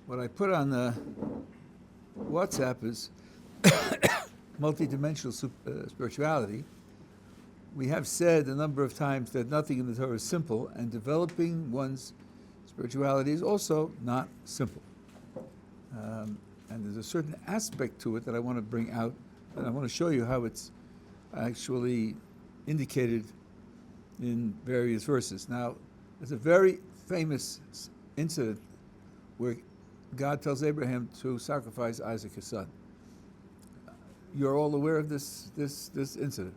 what I put on the WhatsApp is multidimensional spirituality. We have said a number of times that nothing in the Torah is simple, and developing one's spirituality is also not simple. And there's a certain aspect to it that I want to bring out, and I want to show you how it's actually indicated in various verses. Now, there's a very famous incident where God tells Abraham to sacrifice Isaac, his son. You're all aware of this incident.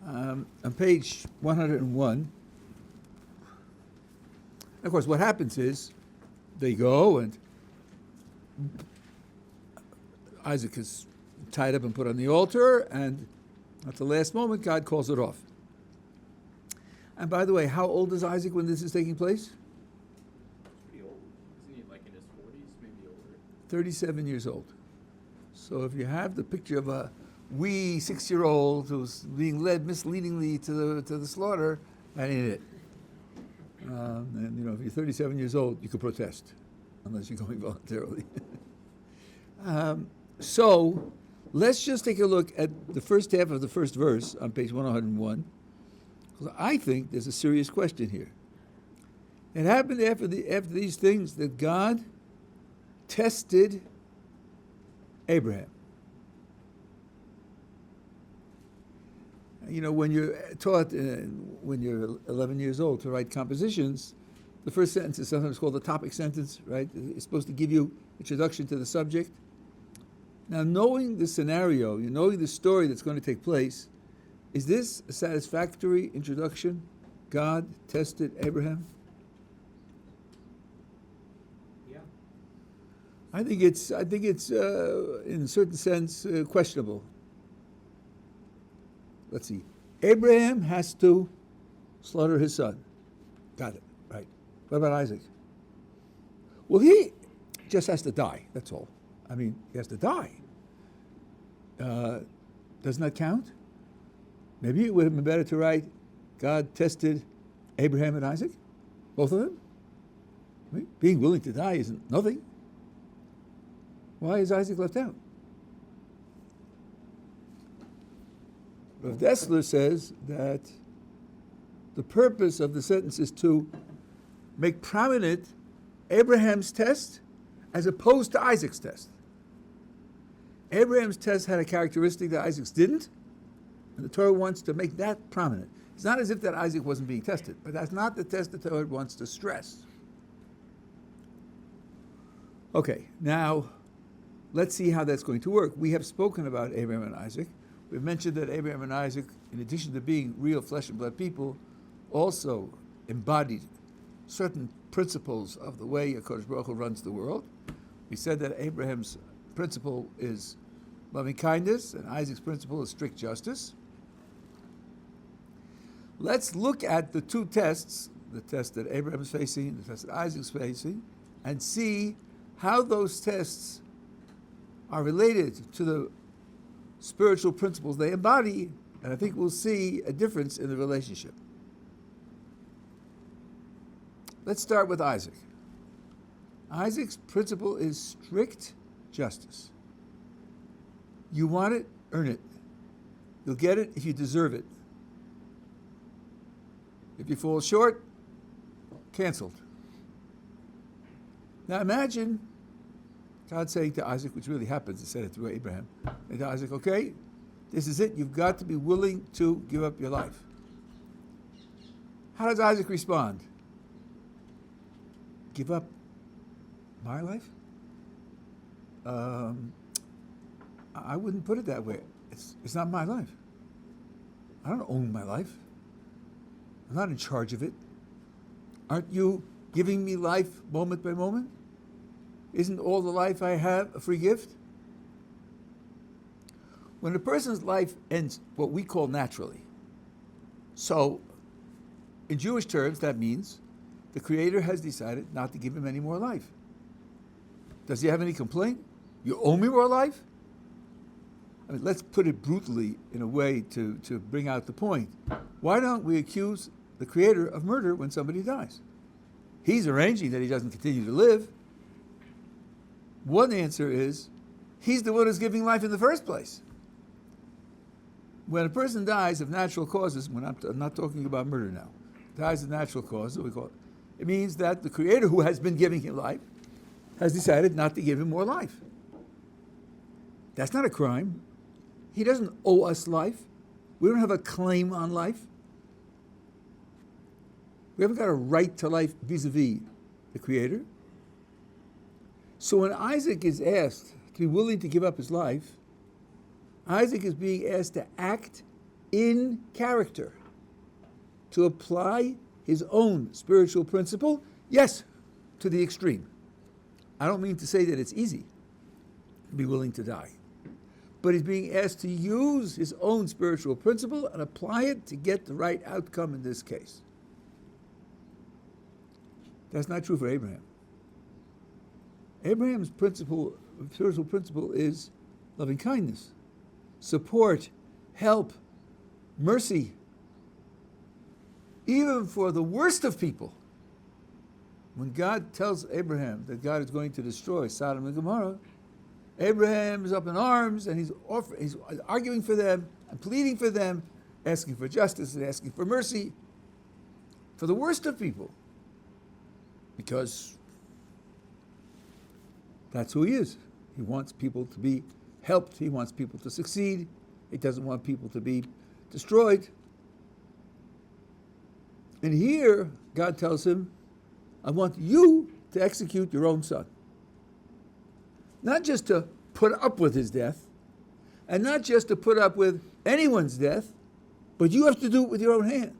On page 101, of course, what happens is they go and Isaac is tied up and put on the altar, and at the last moment, God calls it off. And by the way, how old is Isaac when this is taking place? Pretty old. Isn't he like in his 40s, maybe older? 37 years old. So if you have the picture of a wee 6-year-old who's being led misleadingly to the slaughter, that ain't it. And if you're 37 years old, you could protest, unless you're going voluntarily. So let's just take a look at the first half of the first verse on page 101. Because I think there's a serious question here. It happened after these things that God tested Abraham. When you're taught when you're 11 years old to write compositions, the first sentence is sometimes called the topic sentence, right? It's supposed to give you introduction to the subject. Now, knowing the scenario, knowing the story that's going to take place, is this a satisfactory introduction? God tested Abraham? Yeah. I think it's in a certain sense questionable. Let's see. Abraham has to slaughter his son. Got it, right. What about Isaac? Well, he just has to die, that's all. He has to die. Doesn't that count? Maybe it would have been better to write, God tested Abraham and Isaac, both of them. Being willing to die isn't nothing. Why is Isaac left out? Rav Dessler says that the purpose of the sentence is to make prominent Abraham's test as opposed to Isaac's test. Abraham's test had a characteristic that Isaac's didn't, and the Torah wants to make that prominent. It's not as if that Isaac wasn't being tested, but that's not the test the Torah wants to stress. Okay, now let's see how that's going to work. We have spoken about Abraham and Isaac. We've mentioned that Abraham and Isaac, in addition to being real flesh and blood people, also embodied certain principles of the way HaKadosh Baruch Hu runs the world. We said that Abraham's principle is loving kindness, and Isaac's principle is strict justice. Let's look at the two tests, the test that Abraham is facing, the test that Isaac is facing, and see how those tests are related to the spiritual principles they embody, and I think we'll see a difference in the relationship. Let's start with Isaac. Isaac's principle is strict justice. You want it, earn it. You'll get it if you deserve it. If you fall short, canceled. Now imagine God saying to Isaac, which really happens, he said it through Abraham, and to Isaac, okay, this is it, you've got to be willing to give up your life. How does Isaac respond? Give up my life? I wouldn't put it that way. It's not my life. I don't own my life. I'm not in charge of it. Aren't you giving me life moment by moment? Isn't all the life I have a free gift? When a person's life ends what we call naturally, so in Jewish terms, that means the Creator has decided not to give him any more life. Does he have any complaint? You owe me more life? Let's put it brutally in a way to bring out the point. Why don't we accuse the Creator of murder when somebody dies? He's arranging that he doesn't continue to live. One answer is, he's the one who's giving life in the first place. When a person dies of natural causes, I'm not talking about murder now, dies of natural causes, we call it means that the Creator who has been giving him life has decided not to give him more life. That's not a crime. He doesn't owe us life. We don't have a claim on life. We haven't got a right to life vis-a-vis the Creator. So when Isaac is asked to be willing to give up his life, Isaac is being asked to act in character, to apply his own spiritual principle, yes, to the extreme. I don't mean to say that it's easy to be willing to die, but he's being asked to use his own spiritual principle and apply it to get the right outcome in this case. That's not true for Abraham. Abraham's spiritual principle is loving kindness, support, help, mercy, even for the worst of people. When God tells Abraham that God is going to destroy Sodom and Gomorrah, Abraham is up in arms and he's arguing for them and pleading for them, asking for justice and asking for mercy for the worst of people, because that's who he is. He wants people to be helped. He wants people to succeed. He doesn't want people to be destroyed. And here, God tells him, I want you to execute your own son. Not just to put up with his death, and not just to put up with anyone's death, but you have to do it with your own hand.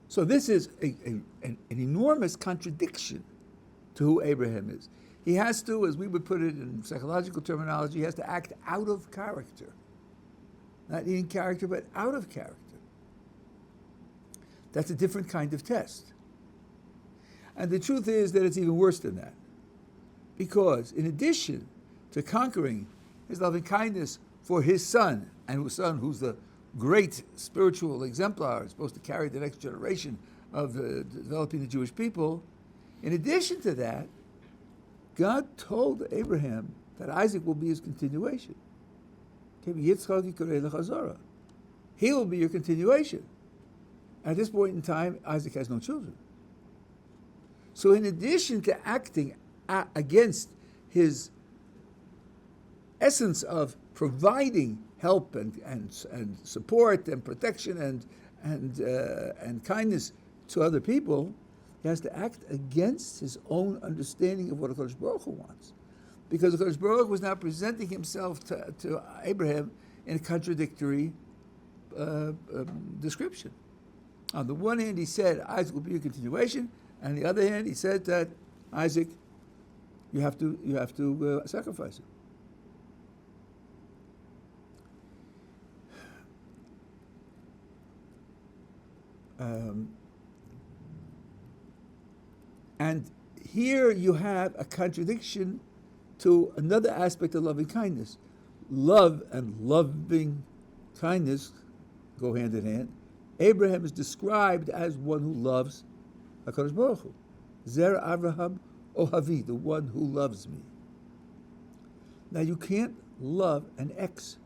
So this is an enormous contradiction to who Abraham is. He has to, as we would put it in psychological terminology, he has to act out of character. Not in character, but out of character. That's a different kind of test. And the truth is that it's even worse than that. Because in addition to conquering his loving kindness for his son, and his son who's the great spiritual exemplar, supposed to carry the next generation of developing the Jewish people, in addition to that, God told Abraham that Isaac will be his continuation. He will be your continuation. At this point in time, Isaac has no children. So in addition to acting against his essence of providing help and support and protection and kindness to other people, he has to act against his own understanding of what HaKadosh Baruch Hu wants. Because HaKadosh Baruch Hu was now presenting himself to Abraham in a contradictory description. On the one hand, he said, Isaac will be your continuation. And on the other hand, he said that Isaac, you have to sacrifice him. And here you have a contradiction to another aspect of loving kindness. Love and loving kindness go hand in hand. Abraham is described as one who loves HaKadosh Baruch Hu. Zer Avraham Ohavi, the one who loves me. Now you can't love an ex.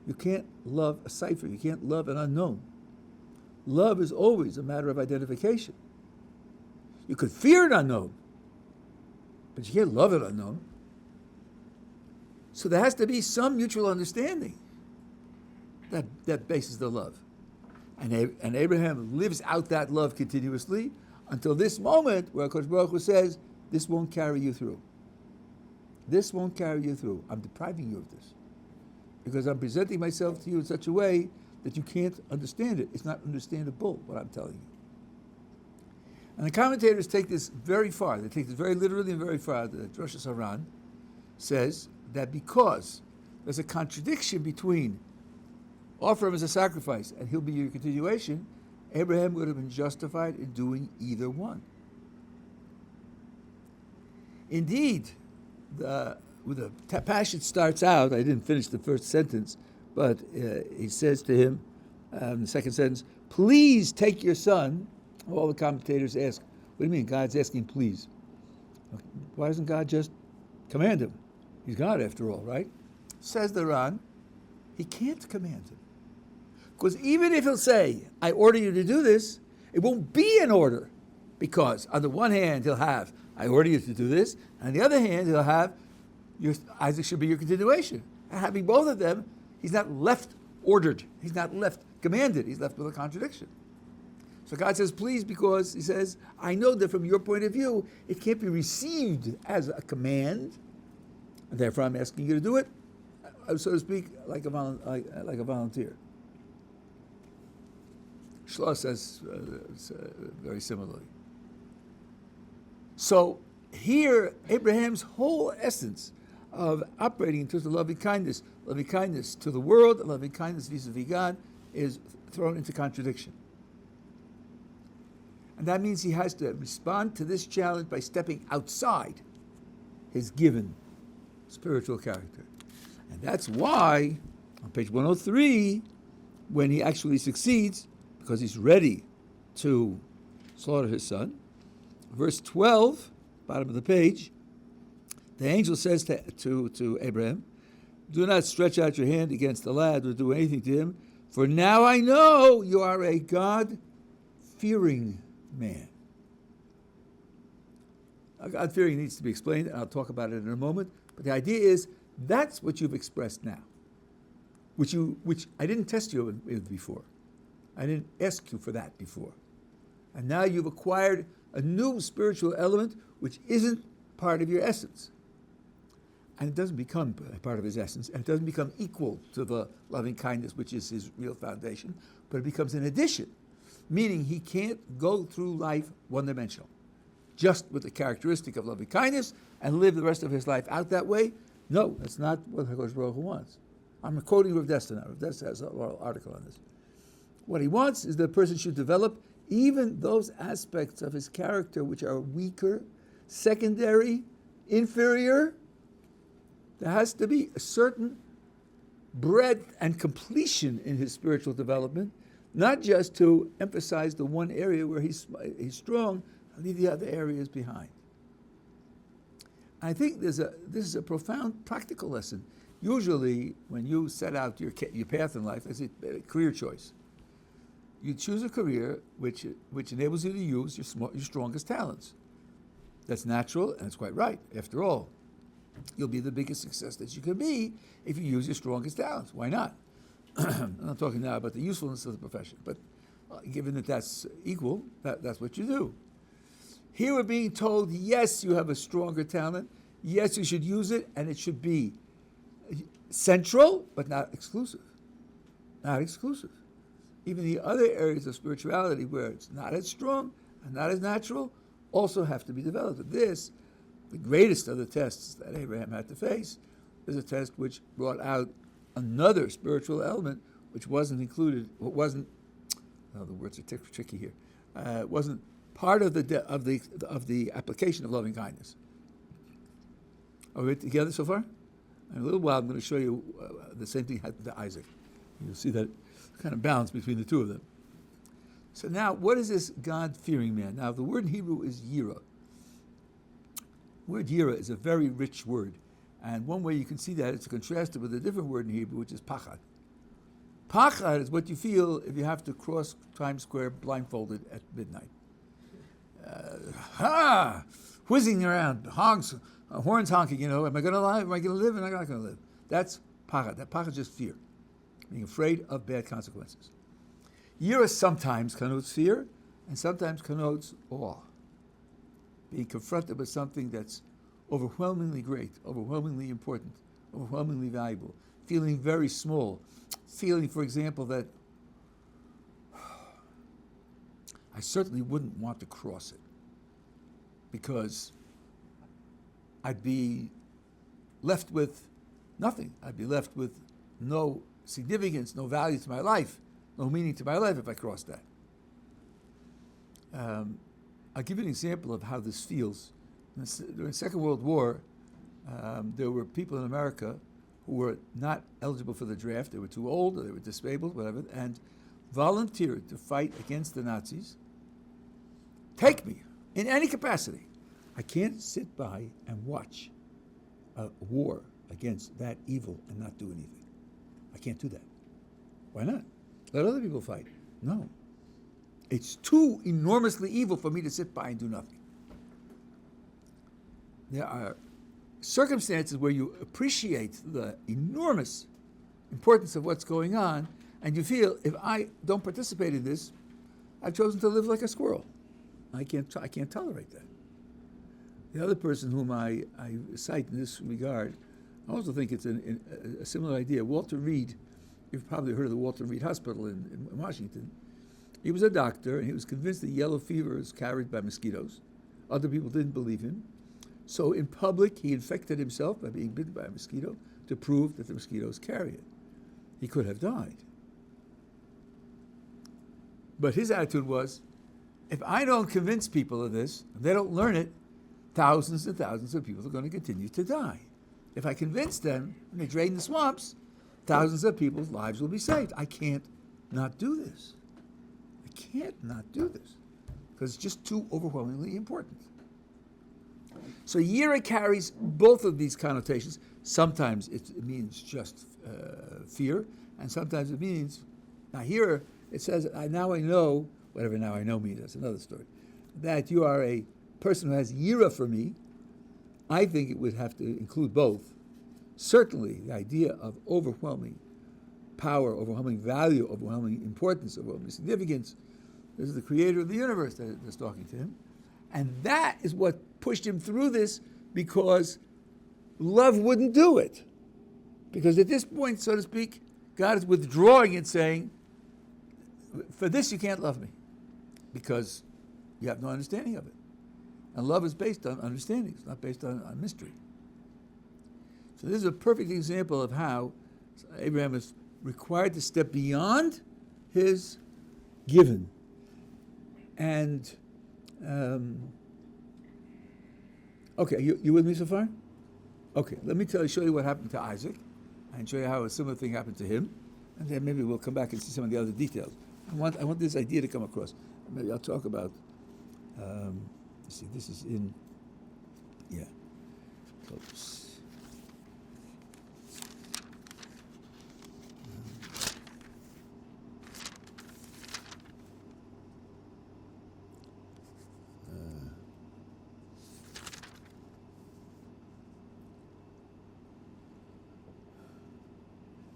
You can't love a cipher. You can't love an unknown. Love is always a matter of identification. You could fear an unknown, but you can't love an unknown. So there has to be some mutual understanding that bases the love. And Abraham lives out that love continuously until this moment where HaKadosh Baruch Hu says, this won't carry you through. This won't carry you through. I'm depriving you of this. Because I'm presenting myself to you in such a way that you can't understand it. It's not understandable, what I'm telling you. And the commentators take this very far. They take this very literally and very far. The Rosh Hashanah says that because there's a contradiction between offer him as a sacrifice and he'll be your continuation, Abraham would have been justified in doing either one. Indeed, the passage starts out, I didn't finish the first sentence, but he says to him, the second sentence, please take your son. All the commentators ask, what do you mean God's asking please? Why doesn't God just command him? He's God after all, right? Says the Ran, he can't command him. Because even if he'll say, I order you to do this, it won't be an order. Because on the one hand, he'll have, I order you to do this. And on the other hand, he'll have, Isaac should be your continuation. And having both of them, he's not left ordered. He's not left commanded. He's left with a contradiction. So God says, please, because he says, I know that from your point of view, it can't be received as a command. And therefore, I'm asking you to do it, so to speak, like a volunteer. Shlosh says very similarly. So here, Abraham's whole essence of operating in terms of loving kindness to the world, loving kindness vis-a-vis God, is thrown into contradiction. And that means he has to respond to this challenge by stepping outside his given spiritual character. And that's why, on page 103, when he actually succeeds, because he's ready to slaughter his son, verse 12, bottom of the page, the angel says to Abraham, do not stretch out your hand against the lad or do anything to him, for now I know you are a God-fearing man. Now, God-fearing needs to be explained, and I'll talk about it in a moment, but the idea is that's what you've expressed now, which I didn't test you with before. I didn't ask you for that before. And now you've acquired a new spiritual element which isn't part of your essence. And it doesn't become part of his essence, and it doesn't become equal to the loving kindness, which is his real foundation, but it becomes an addition, meaning he can't go through life one-dimensional, just with the characteristic of loving kindness and live the rest of his life out that way. No, that's not what HaKadosh Baruch Hu wants. I'm quoting Rav Desta now. Rav Desta has an article on this. What he wants is that a person should develop even those aspects of his character which are weaker, secondary, inferior. There has to be a certain breadth and completion in his spiritual development, not just to emphasize the one area where he's strong and leave the other areas behind. I think this is a profound practical lesson. Usually, when you set out your path in life, as a career choice, you choose a career which enables you to use your strongest talents. That's natural, and it's quite right. After all, you'll be the biggest success that you can be if you use your strongest talents. Why not? I'm not talking now about the usefulness of the profession, but given that that's equal, that's what you do. Here we're being told, yes, you have a stronger talent. Yes, you should use it, and it should be central, but not exclusive. Not exclusive. Even the other areas of spirituality where it's not as strong and not as natural also have to be developed. This, the greatest of the tests that Abraham had to face, is a test which brought out another spiritual element which wasn't included, the words are tricky here, wasn't part of the application of loving kindness. Are we together so far? In a little while, I'm going to show you the same thing happened to Isaac. You'll see that kind of balance between the two of them. So now, what is this God-fearing man? Now, the word in Hebrew is yira. The word yira is a very rich word. And one way you can see that is to contrast it with a different word in Hebrew, which is pachad. Pachad is what you feel if you have to cross Times Square blindfolded at midnight. Whizzing around, honks, horns honking, am I going to live? Am I going to live? Am I not going to live? That's pachad. That pachad is just fear, being afraid of bad consequences. Yira sometimes connotes fear, and sometimes connotes awe. Being confronted with something that's overwhelmingly great, overwhelmingly important, overwhelmingly valuable, feeling very small, feeling, for example, that I certainly wouldn't want to cross it because I'd be left with nothing. I'd be left with no significance, no value to my life, no meaning to my life if I crossed that. I'll give you an example of how this feels. During the Second World War, there were people in America who were not eligible for the draft. They were too old, or they were disabled, whatever, and volunteered to fight against the Nazis. Take me, in any capacity. I can't sit by and watch a war against that evil and not do anything. I can't do that. Why not? Let other people fight. No. It's too enormously evil for me to sit by and do nothing. There are circumstances where you appreciate the enormous importance of what's going on, and you feel, if I don't participate in this, I've chosen to live like a squirrel. I can't tolerate that. The other person whom I cite in this regard, I also think it's a similar idea. Walter Reed, you've probably heard of the Walter Reed Hospital in Washington. He was a doctor, and he was convinced that yellow fever is carried by mosquitoes. Other people didn't believe him. So in public, he infected himself by being bitten by a mosquito to prove that the mosquitoes carry it. He could have died. But his attitude was, if I don't convince people of this, and they don't learn it, thousands and thousands of people are going to continue to die. If I convince them, and they drain the swamps, thousands of people's lives will be saved. I can't not do this. I can't not do this, because it's just too overwhelmingly important. So yira carries both of these connotations. Sometimes it means just fear, and sometimes it means, now here it says, now I know, whatever now I know means, that's another story, that you are a person who has yira for me. I think it would have to include both. Certainly the idea of overwhelming power, overwhelming value, overwhelming importance, overwhelming significance. This is the creator of the universe that's talking to him. And that is what pushed him through this, because love wouldn't do it. Because at this point, so to speak, God is withdrawing and saying, for this you can't love me, because you have no understanding of it. And love is based on understanding. It's not based on mystery. So this is a perfect example of how Abraham is required to step beyond his given. And, okay, you with me so far? Okay, let me show you what happened to Isaac, and show you how a similar thing happened to him, and then maybe we'll come back and see some of the other details. I want this idea to come across. Maybe I'll talk about, let's see, this is in, yeah. Oops.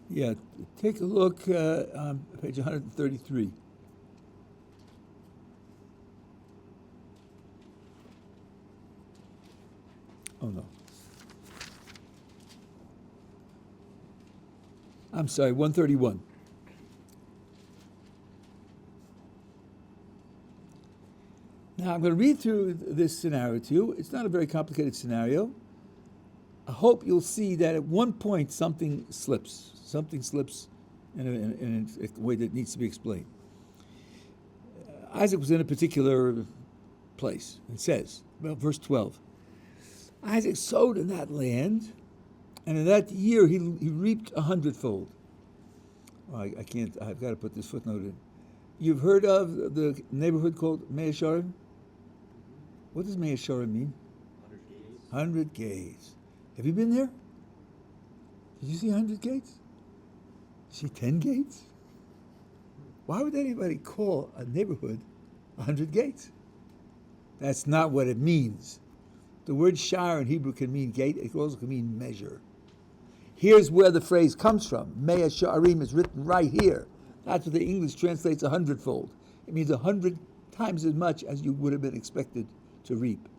Yeah, take a look on page 133. Oh, no. I'm sorry, 131. Now, I'm going to read through this scenario to you. It's not a very complicated scenario. I hope you'll see that at one point something slips. Something slips in a way that needs to be explained. Isaac was in a particular place. It says, well, verse 12, Isaac sowed in that land, and in that year he reaped 100-fold. Oh, I've got to put this footnote in. You've heard of the neighborhood called Mea Shearim? What does Mea Shearim mean? 100 gates. Have you been there? Did you see 100 gates? See 10 gates? Why would anybody call a neighborhood 100 gates? That's not what it means. The word shar in Hebrew can mean gate. It also can mean measure. Here's where the phrase comes from. Mea Shearim is written right here. That's what the English translates 100-fold. It means 100 times as much as you would have been expected to reap.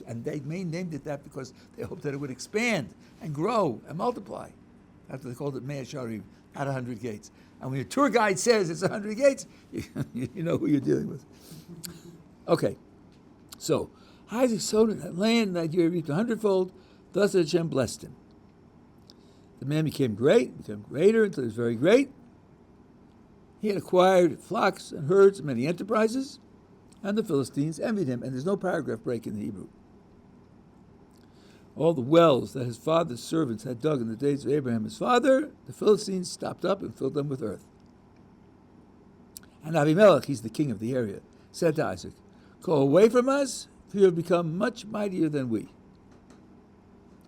And they named it that because they hoped that it would expand and grow and multiply. That's what they called it, Mea Shearim, not 100 gates. And when your tour guide says it's 100 gates, you know who you're dealing with. Okay, so Isaac sowed in that land that year, reaped 100-fold. Thus Hashem blessed him. The man became greater until he was very great. He had acquired flocks and herds and many enterprises, and the Philistines envied him. And there's no paragraph break in the Hebrew. All the wells that his father's servants had dug in the days of Abraham, his father, the Philistines stopped up and filled them with earth. And Abimelech, he's the king of the area, said to Isaac, go away from us, for you have become much mightier than we.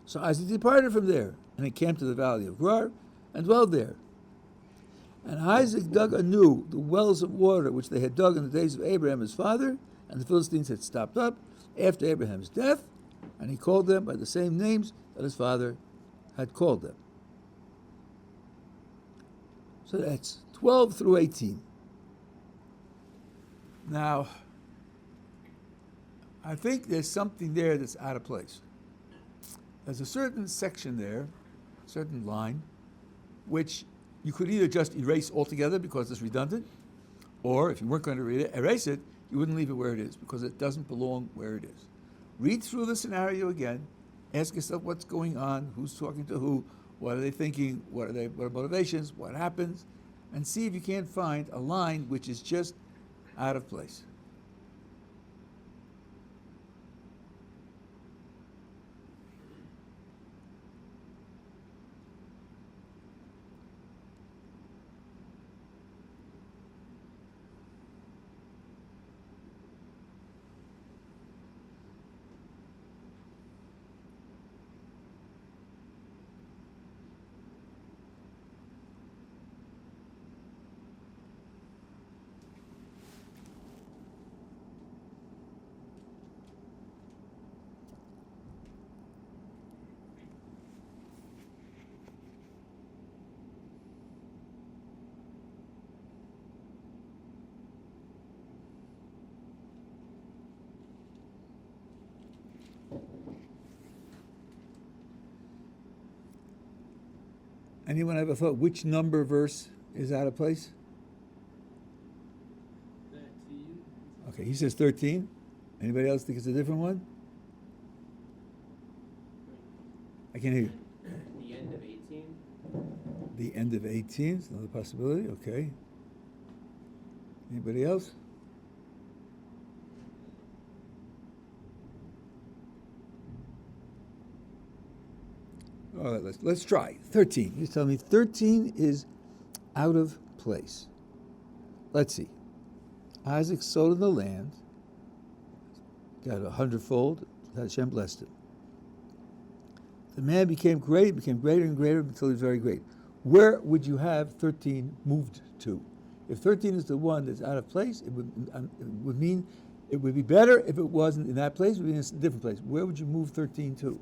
So Isaac departed from there, and he came to the valley of Gerar, and dwelled there. And Isaac dug anew the wells of water which they had dug in the days of Abraham his father, and the Philistines had stopped up after Abraham's death, and he called them by the same names that his father had called them. So that's 12 through 18. Now, I think there's something there that's out of place. There's a certain section there, a certain line, which you could either just erase altogether because it's redundant, or if you weren't going to erase it, you wouldn't leave it where it is because it doesn't belong where it is. Read through the scenario again, ask yourself what's going on, who's talking to who, what are they thinking, what are their motivations, what happens, and see if you can't find a line which is just out of place. Anyone ever thought which number verse is out of place? 13. Okay, he says 13. Anybody else think it's a different one? I can't hear you. The end of 18. The end of 18 is another possibility. Okay. Anybody else? All right, let's try. 13. You tell me 13 is out of place. Let's see. Isaac sowed in the land, got 100-fold, Hashem blessed him. The man became great, became greater and greater until he was very great. Where would you have 13 moved to? If 13 is the one that's out of place, it would mean it would be better if it wasn't in that place, it would be in a different place. Where would you move 13 to?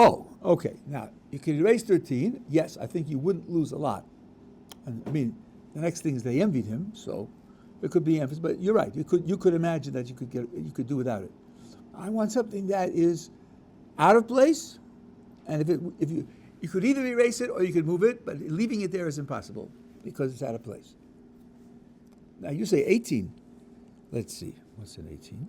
Oh, okay. Now, you could erase 13. Yes, I think you wouldn't lose a lot. And, I mean, the next thing is they envied him, so it could be emphasis. But you're right. You could imagine that you could do without it. I want something that is out of place, and if you could either erase it or you could move it, but leaving it there is impossible because it's out of place. Now you say 18. Let's see. What's in 18?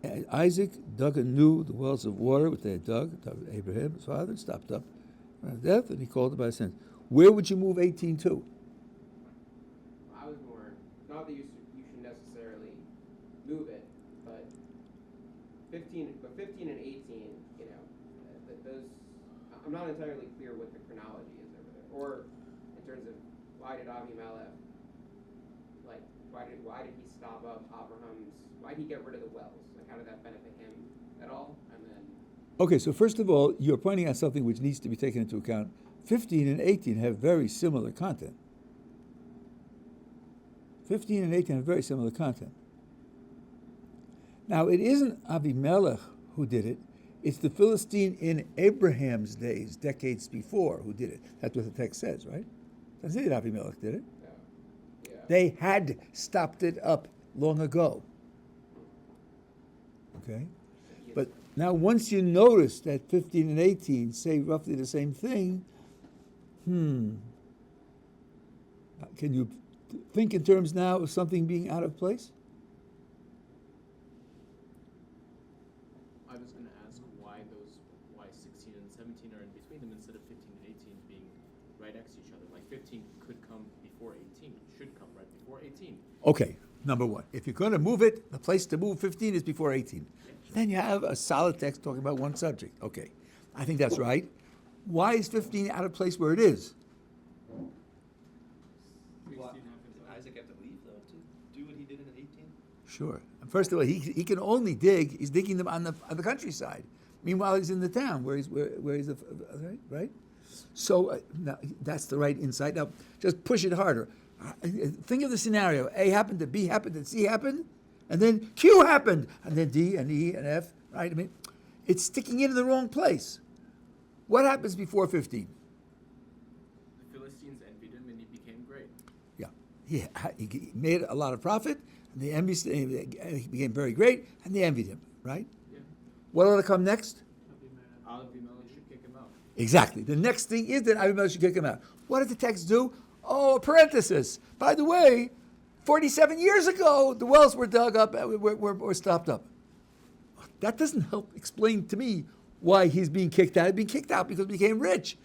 And Isaac dug anew the wells of water which they had dug Abraham, his father, stopped up around death, and he called it by sentence. Where would you move 18 to? I was more, not that you should necessarily move it, but 15 and 18, you know, those, I'm not entirely clear what the chronology is over there, or in terms of why did Avimelech, like, why did he stop up Abraham's, why did he get rid of the wells? Like, how did that benefit him at all? And then... Okay, so first of all, you're pointing out something which needs to be taken into account. 15 and 18 have very similar content. 15 and 18 have very similar content. Now, it isn't Avimelech who did it. It's the Philistine in Abraham's days, decades before, who did it. That's what the text says, right? It doesn't say that Avimelech did it. Yeah. They had stopped it up long ago. Okay? But now once you notice that 15 and 18 say roughly the same thing, can you think in terms now of something being out of place? I was going to ask why 16 and 17 are in between them instead of 15 and 18 being right next to each other. Like 15 could come before 18, should come right before 18. Okay, number one. If you're going to move it, the place to move 15 is before 18. Then you have a solid text talking about one subject. Okay, I think that's right. Why is 15 out of place where it is? Well, Isaac have to leave, though, to do what he did in his Sure. First of all, he can only dig. He's digging them on the countryside. Meanwhile, he's in the town where he's right. So now, that's the right insight. Now, just push it harder. Think of the scenario: A happened, to B happened, and C happened, and then Q happened, and then D and E and F. Right? I mean, it's sticking in the wrong place. What happens before 15? The Philistines envied him, and he became great. Yeah, he made a lot of profit. And he became very great, and they envied him. Right? Yeah. What ought to come next? Abimelech should kick him out. Exactly. The next thing is that Abimelech should kick him out. What did the text do? Oh, a parenthesis. By the way, 47 years ago, the wells were dug up, were stopped up. That doesn't help explain to me why he's being kicked out. He's being kicked out because he became rich.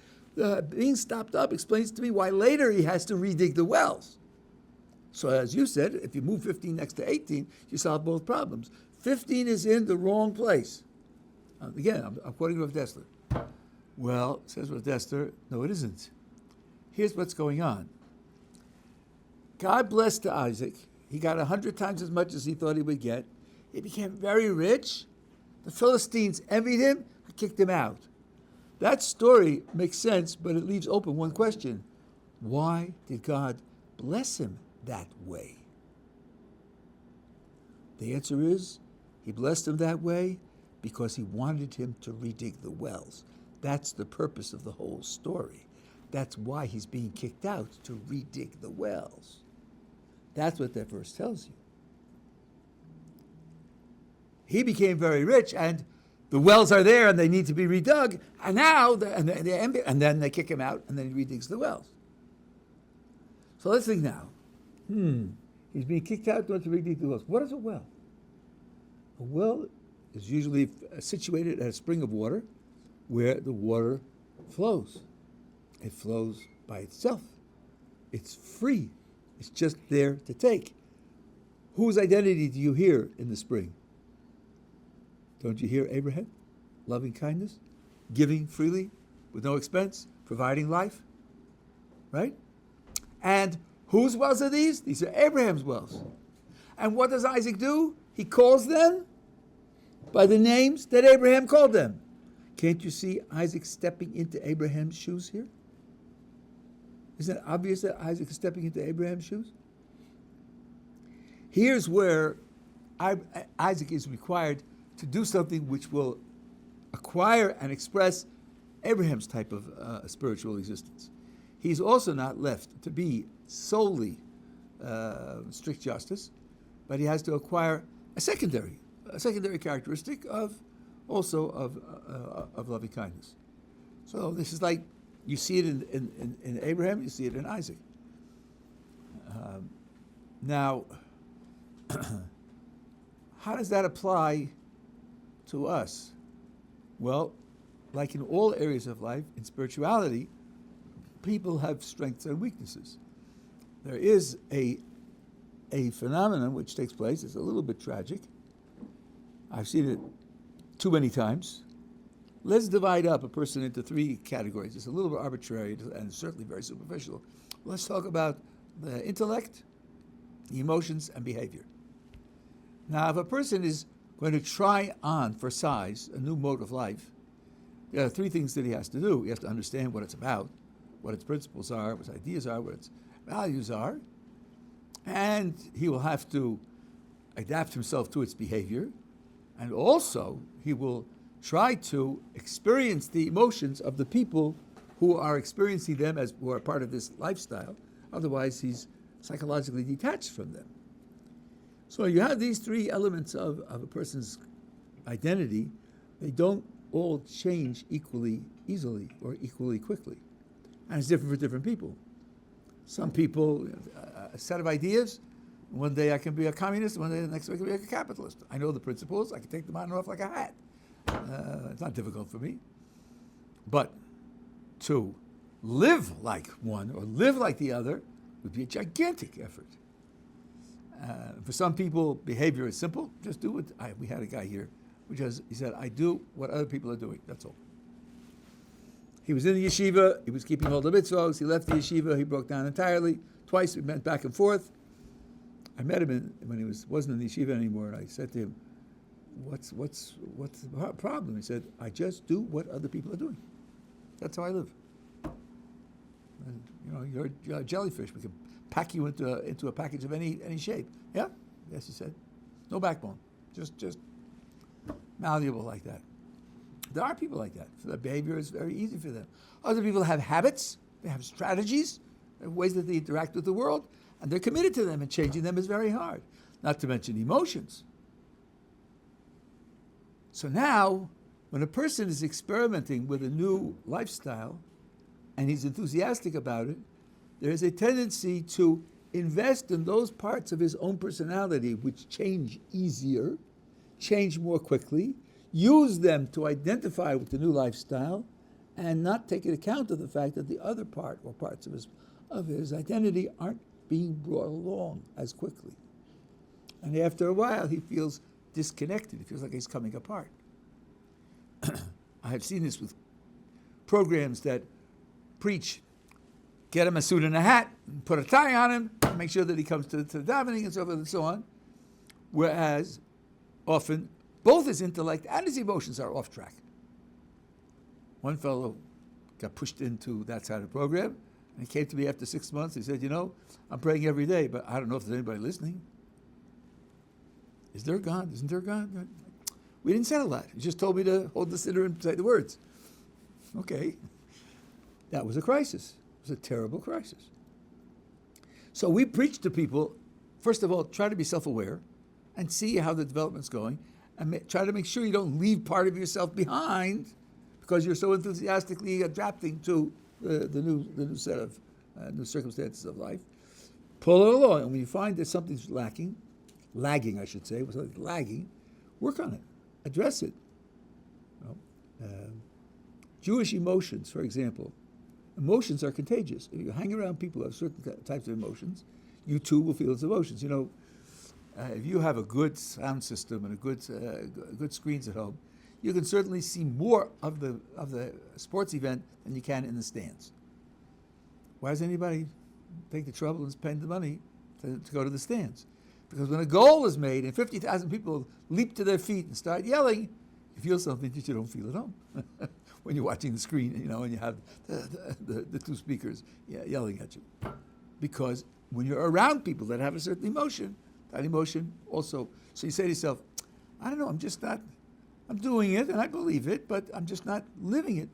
Being stopped up explains to me why later he has to redig the wells. So as you said, if you move 15 next to 18, you solve both problems. 15 is in the wrong place. Again, I'm quoting Rav Dessler. Well, says Rav Dessler, no, it isn't. Here's what's going on. God blessed to Isaac. He got 100 times as much as he thought he would get. He became very rich. The Philistines envied him and kicked him out. That story makes sense, but it leaves open one question. Why did God bless him that way? The answer is, he blessed him that way because he wanted him to redig the wells. That's the purpose of the whole story. That's why he's being kicked out, to redig the wells. That's what that verse tells you. He became very rich, and the wells are there, and they need to be redug. And now, and then they kick him out, and then he redigs the wells. So let's think now. He's being kicked out in order to redig the wells. What is a well? A well is usually situated at a spring of water where the water flows. It flows by itself. It's free. It's just there to take. Whose identity do you hear in the spring? Don't you hear Abraham? Loving kindness, giving freely with no expense, providing life. Right? And whose wells are these? These are Abraham's wells. And what does Isaac do? He calls them by the names that Abraham called them. Can't you see Isaac stepping into Abraham's shoes here? Isn't it obvious that Isaac is stepping into Abraham's shoes? Here's where Isaac is required to do something which will acquire and express Abraham's type of spiritual existence. He's also not left to be solely strict justice, but he has to acquire a secondary characteristic of loving kindness. So this is like, you see it in Abraham, you see it in Isaac. Now, how does that apply to us? Well, like in all areas of life, in spirituality, people have strengths and weaknesses. There is a phenomenon which takes place. It's a little bit tragic. I've seen it too many times. Let's divide up a person into three categories. It's a little bit arbitrary and certainly very superficial. Let's talk about the intellect, the emotions, and behavior. Now, if a person is going to try on for size a new mode of life, there are three things that he has to do. He has to understand what it's about, what its principles are, what its ideas are, what its values are, and he will have to adapt himself to its behavior, and also he will try to experience the emotions of the people who are experiencing them as who are part of this lifestyle. Otherwise, he's psychologically detached from them. So you have these three elements of a person's identity. They don't all change equally easily or equally quickly. And it's different for different people. Some people, a set of ideas, one day I can be a communist, one day the next week I can be a capitalist. I know the principles, I can take them on and off like a hat. It's not difficult for me. But to live like one or live like the other would be a gigantic effort. For some people, behavior is simple. Just do what we had a guy here, he said, I do what other people are doing. That's all. He was in the yeshiva. He was keeping all the mitzvahs. He left the yeshiva. He broke down entirely. Twice we went back and forth. I met him when he wasn't in the yeshiva anymore, and I said to him, what's the problem? He said, I just do what other people are doing. That's how I live. And, you're a jellyfish. We can pack you into a package of any shape. Yeah? Yes, he said. No backbone. Just malleable like that. There are people like that. So that behavior is very easy for them. Other people have habits. They have strategies. They have ways that they interact with the world. And they're committed to them, and changing them is very hard. Not to mention emotions. So now, when a person is experimenting with a new lifestyle, and he's enthusiastic about it, there is a tendency to invest in those parts of his own personality which change easier, change more quickly, use them to identify with the new lifestyle, and not take account of the fact that the other part or parts of his identity aren't being brought along as quickly. And after a while, he feels disconnected. He feels like he's coming apart. I have seen this with programs that preach, get him a suit and a hat, and put a tie on him, make sure that he comes to the davening and so forth and so on. Whereas often both his intellect and his emotions are off track. One fellow got pushed into that side of the program, and he came to me after 6 months. He said, I'm praying every day, but I don't know if there's anybody listening. Is there God? Isn't there God? We didn't settle that. He just told me to hold the siddur and say the words. Okay. That was a crisis. It was a terrible crisis. So we preach to people, first of all, try to be self-aware and see how the development's going, and try to make sure you don't leave part of yourself behind because you're so enthusiastically adapting to the new set of new circumstances of life. Pull it along, and when you find that something's lagging, I should say, something's lagging, work on it, address it. Jewish emotions, for example. Emotions are contagious. If you hang around people who have certain types of emotions, you too will feel those emotions. If you have a good sound system and good screens at home, you can certainly see more of the sports event than you can in the stands. Why does anybody take the trouble and spend the money to go to the stands? Because when a goal is made and 50,000 people leap to their feet and start yelling, you feel something that you don't feel at home. When you're watching the screen, and you have the two speakers yelling at you. Because when you're around people that have a certain emotion, that emotion also, so you say to yourself, I don't know, I'm doing it and I believe it, but I'm just not living it.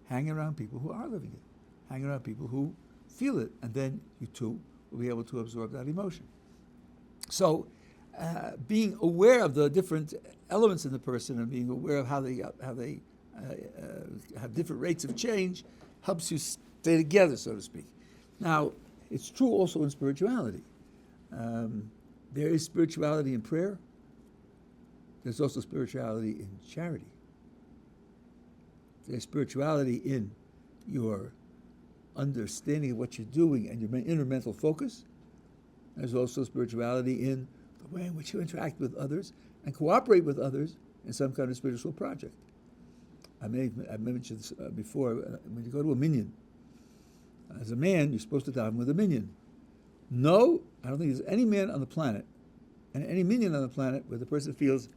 Hang around people who are living it. Hang around people who feel it, and then you too will be able to absorb that emotion. So being aware of the different elements in the person and being aware of how they have different rates of change helps you stay together, so to speak. Now, it's true also in spirituality. There is spirituality in prayer. There's also spirituality in charity. There's spirituality in your understanding of what you're doing and your inner mental focus. There's also spirituality in the way in which you interact with others and cooperate with others in some kind of spiritual project. I mentioned this before, when you go to a minyan, as a man, you're supposed to daven with a minyan. No, I don't think there's any man on the planet, and any minyan on the planet, where the person feels,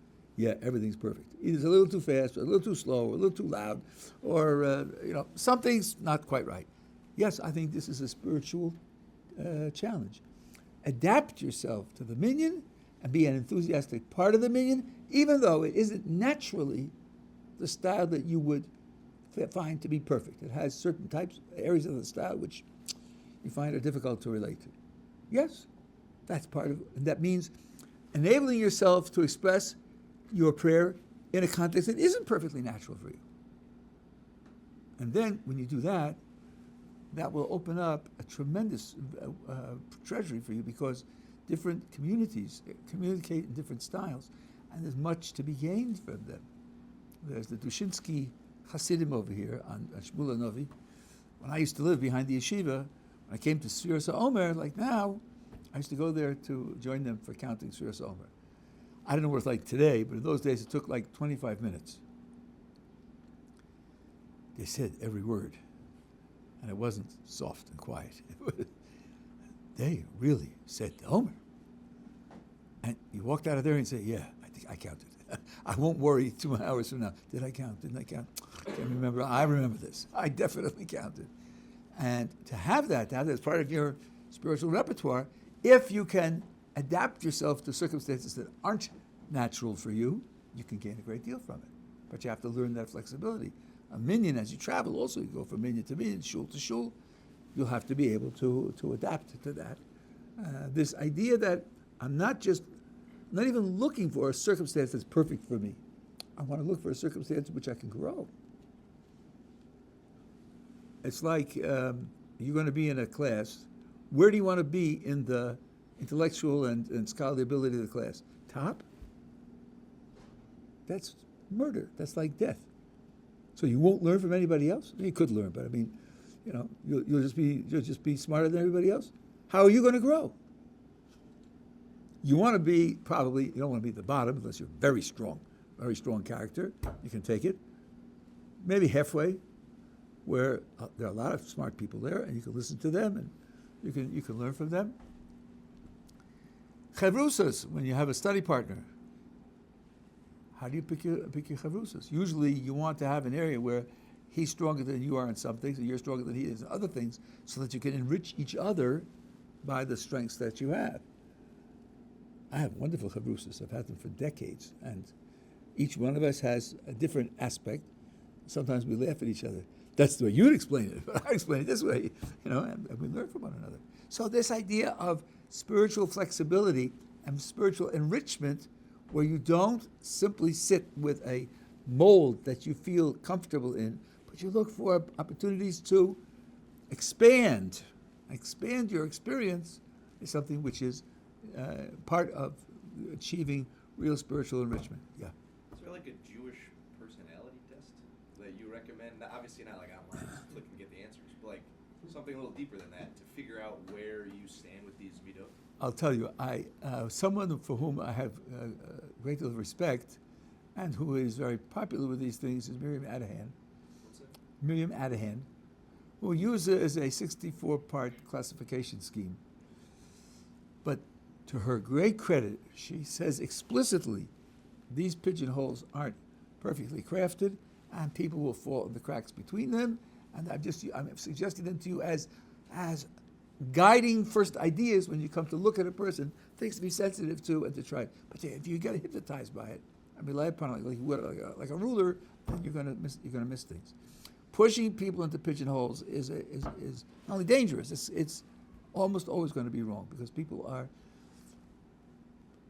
everything's perfect. Either it's a little too fast, or a little too slow, or a little too loud, or something's not quite right. Yes, I think this is a spiritual challenge. Adapt yourself to the minyan and be an enthusiastic part of the minyan, even though it isn't naturally the style that you would find to be perfect. It has certain areas of the style which you find are difficult to relate to. Yes, that's part of it. And that means enabling yourself to express your prayer in a context that isn't perfectly natural for you. And then when you do that, that will open up a tremendous treasury for you, because different communities communicate in different styles, and there's much to be gained from them. There's the Dushinsky Hasidim over here on Shmula Novi. When I used to live behind the yeshiva, when I came to Sfiras HaOmer, like now, I used to go there to join them for counting Sfiras HaOmer. I don't know what it's like today, but in those days it took like 25 minutes. They said every word, and it wasn't soft and quiet. They really said the Omer. And you walked out of there and say, yeah, I think I counted. I won't worry 2 hours from now. Did I count? Didn't I count? I can't remember. I remember this. I definitely counted. And to have that as part of your spiritual repertoire, if you can adapt yourself to circumstances that aren't natural for you, you can gain a great deal from it. But you have to learn that flexibility. A minyan, as you travel, also you go from minyan to minyan, shul to shul, you'll have to be able to adapt to that. This idea that I'm not even looking for a circumstance that's perfect for me. I want to look for a circumstance in which I can grow. It's like you're going to be in a class. Where do you want to be in the intellectual and scholarly ability of the class? Top? That's murder. That's like death. So you won't learn from anybody else? You could learn, but I mean, you'll just be smarter than everybody else. How are you going to grow? You want to be you don't want to be at the bottom unless you're very strong character. You can take it. Maybe halfway, where there are a lot of smart people there, and you can listen to them, and you can learn from them. Chavrusas, when you have a study partner, how do you pick your chavrusas? Usually, you want to have an area where he's stronger than you are in some things, and you're stronger than he is in other things, so that you can enrich each other by the strengths that you have. I have wonderful chavrusas. I've had them for decades, and each one of us has a different aspect. Sometimes we laugh at each other. That's the way you'd explain it, but I explain it this way, and we learn from one another. So this idea of spiritual flexibility and spiritual enrichment, where you don't simply sit with a mold that you feel comfortable in, but you look for opportunities to expand your experience, is something which is part of achieving real spiritual enrichment. Yeah. Is there like a Jewish personality test that you recommend? Obviously not like online, just click and get the answers, but like something a little deeper than that to figure out where you stand with these midot. I'll tell you, someone for whom I have a great deal of respect and who is very popular with these things is Miriam Adahan. What's that? Miriam Adahan, who uses a 64-part classification scheme. But to her great credit, she says explicitly, these pigeonholes aren't perfectly crafted, and people will fall in the cracks between them. And I'm suggesting them to you as guiding first ideas when you come to look at a person, things to be sensitive to and to try. But if you get hypnotized by it and rely upon it like a ruler, then you're going to miss things. Pushing people into pigeonholes is not only dangerous, it's almost always going to be wrong, because people are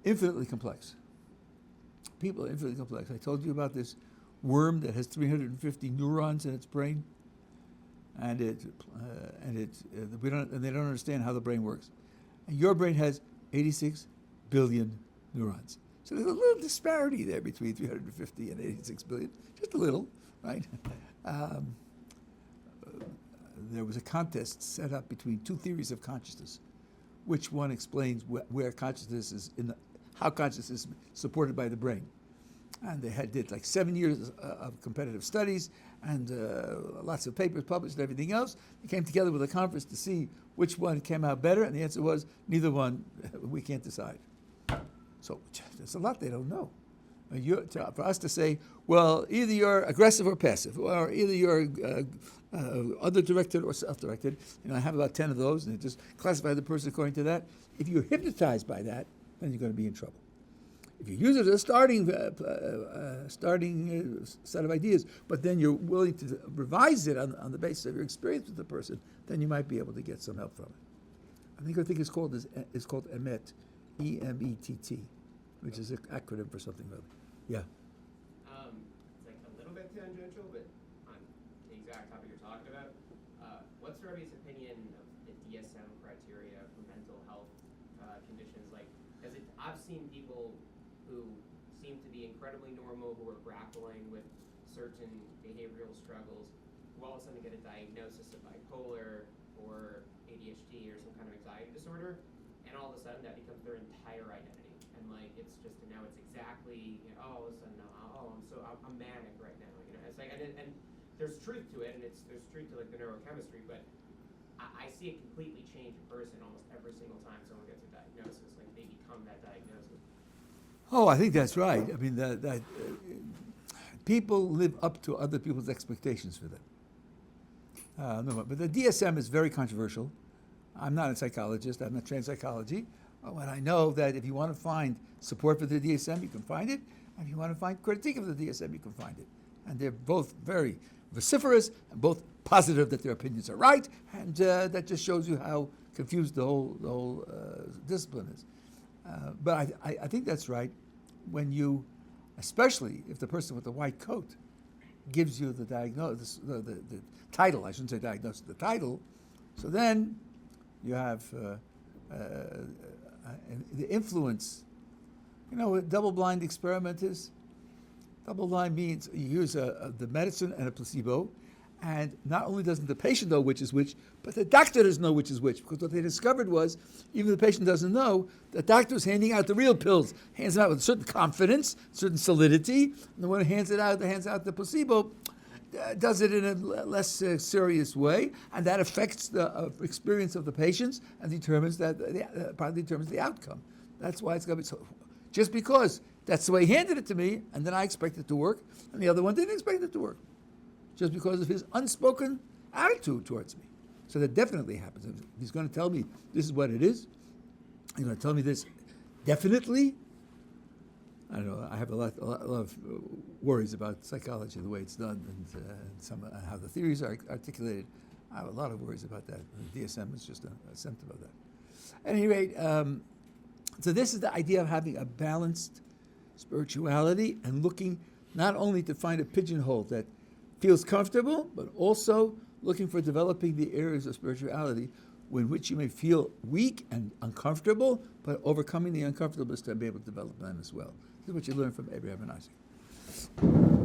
infinitely complex. People are infinitely complex. I told you about this worm that has 350 neurons in its brain, and they don't understand how the brain works. And your brain has 86 billion neurons. So there's a little disparity there between 350 and 86 billion, just a little, right? There was a contest set up between two theories of consciousness. Which one explains where consciousness is how consciousness is supported by the brain? And they did like 7 years of competitive studies and lots of papers published and everything else. They came together with a conference to see which one came out better, and the answer was neither one. We can't decide. So there's a lot they don't know. For us to say, well, either you're aggressive or passive, or either you're other-directed or self-directed. I have about 10 of those, and they just classify the person according to that. If you're hypnotized by that, then you're going to be in trouble. If you use it as a starting set of ideas, but then you're willing to revise it on the basis of your experience with the person, then you might be able to get some help from it. I think it's called EMET, E-M-E-T-T, which is an acronym for something rather. Yeah. It's like a little bit tangential, but on the exact topic you're talking about. What's Rabbi's opinion of the DSM criteria for mental health conditions? I've seen people who seem to be incredibly normal, who are grappling with certain behavioral struggles, who all of a sudden get a diagnosis of bipolar or ADHD or some kind of anxiety disorder, and all of a sudden that becomes their entire identity. And it's just, now it's exactly, all of a sudden, I'm manic right now. It's like, and there's truth to it, and there's truth to the neurochemistry, but I see a completely changed person almost every single time someone gets a diagnosis. They become that diagnosis. Oh, I think that's right. I mean, that people live up to other people's expectations for them. No, but the DSM is very controversial. I'm not a psychologist. I'm not trained in psychology. But I know that if you want to find support for the DSM, you can find it. And if you want to find critique of the DSM, you can find it. And they're both very vociferous and both positive that their opinions are right. And that just shows you how confused the whole discipline is. But I think that's right. When you, especially if the person with the white coat gives you the diagnosis, the title, I shouldn't say diagnosis, the title, so then you have the influence. You know what double-blind experiment is? Double-blind means you use the medicine and a placebo, and not only doesn't the patient know which is which, but the doctor doesn't know which is which, because what they discovered was, even if the patient doesn't know, the doctor's handing out the real pills, hands them out with a certain confidence, certain solidity, and the one who hands out the placebo, does it in a less serious way, and that affects the experience of the patients and determines probably determines the outcome. That's why it's going to be so. Just because that's the way he handed it to me, and then I expect it to work, and the other one didn't expect it to work, just because of his unspoken attitude towards me. So that definitely happens. If he's going to tell me this is what it is, he's going to tell me this definitely. I don't know. I have a lot of worries about psychology, the way it's done, and how the theories are articulated. I have a lot of worries about that. The DSM is just a symptom of that. At any rate, so this is the idea of having a balanced spirituality and looking not only to find a pigeonhole that feels comfortable, but also looking for developing the areas of spirituality in which you may feel weak and uncomfortable, but overcoming the uncomfortableness to be able to develop them as well. This is what you learn from Abraham and Isaac.